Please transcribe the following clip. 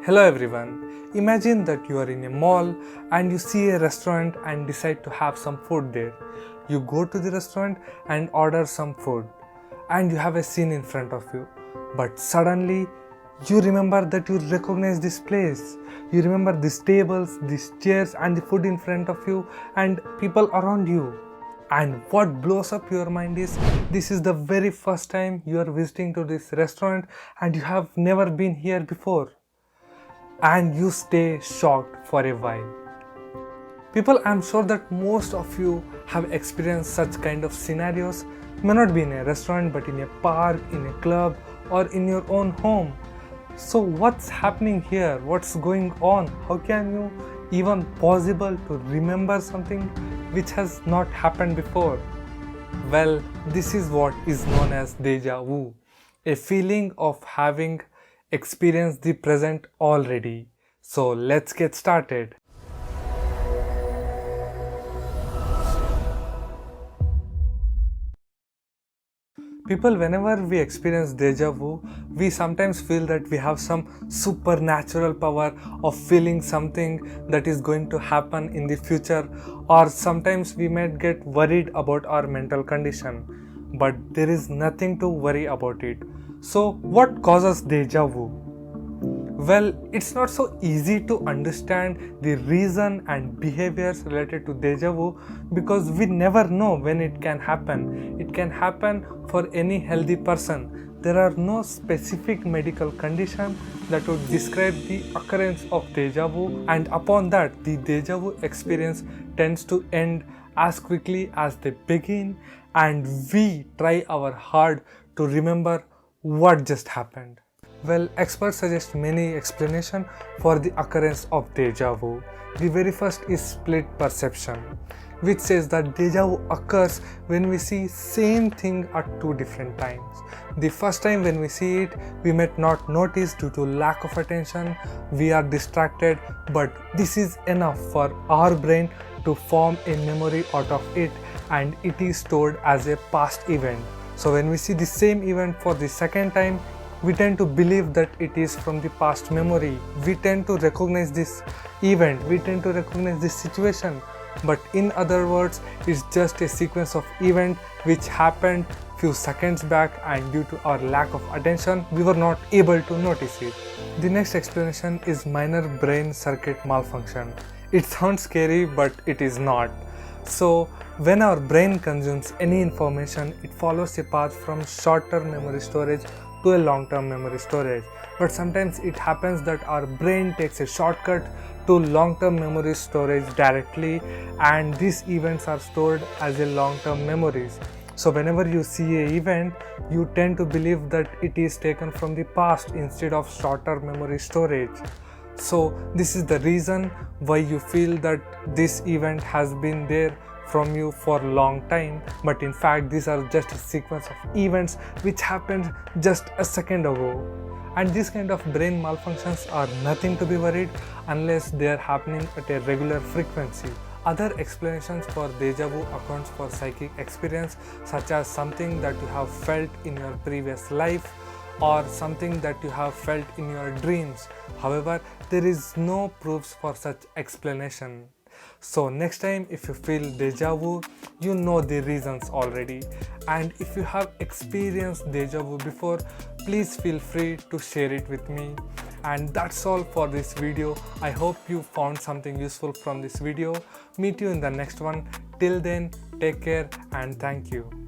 Hello everyone. Imagine that you are in a mall and you see a restaurant and decide to have some food there. You go to the restaurant and order some food and you have a scene in front of you. But suddenly you remember that you recognize this place. You remember these tables, these chairs and the food in front of you and people around you. And what blows up your mind is this is the very first time you are visiting to this restaurant and you have never been here before. And you stay shocked for a while. People, I'm sure that most of you have experienced such kind of scenarios, may not be in a restaurant but in a park, in a club or in your own home. So what's happening here? What's going on? How can you even possible to remember something which has not happened before? Well, this is what is known as deja vu, a feeling of having experienced the present already. So let's get started. People, whenever we experience deja vu, we sometimes feel that we have some supernatural power of feeling something that is going to happen in the future, or sometimes we might get worried about our mental condition. But there is nothing to worry about it. So, what causes deja vu? Well, it's not so easy to understand the reason and behaviors related to deja vu because we never know when it can happen. It can happen for any healthy person. There are no specific medical condition that would describe the occurrence of deja vu, and upon that, the deja vu experience tends to end as quickly as they begin, and we try our hard to remember what just happened. Well, experts suggest many explanations for the occurrence of deja vu. The very first is split perception, which says that deja vu occurs when we see same thing at two different times. The first time when we see it, we might not notice due to lack of attention, we are distracted, but this is enough for our brain to form a memory out of it, and it is stored as a past event. So when we see the same event for the second time, we tend to believe that it is from the past memory. We tend to recognize this event, we tend to recognize this situation, but in other words, it's just a sequence of events which happened few seconds back, and due to our lack of attention, we were not able to notice it. The next explanation is minor brain circuit malfunction. It sounds scary, but it is not. So, when our brain consumes any information, it follows a path from short-term memory storage to a long-term memory storage. But sometimes it happens that our brain takes a shortcut to long-term memory storage directly, and these events are stored as a long-term memories. So whenever you see an event, you tend to believe that it is taken from the past instead of shorter memory storage. So this is the reason why you feel that this event has been there from you for a long time, but in fact these are just a sequence of events which happened just a second ago. And these kind of brain malfunctions are nothing to be worried unless they are happening at a regular frequency. Other explanations for deja vu accounts for psychic experience, such as something that you have felt in your previous life or something that you have felt in your dreams. However, there is no proofs for such explanation. So next time if you feel deja vu, you know the reasons already. And if you have experienced deja vu before, please feel free to share it with me. And that's all for this video. I hope you found something useful from this video. Meet you in the next one. Till then, take care and thank you.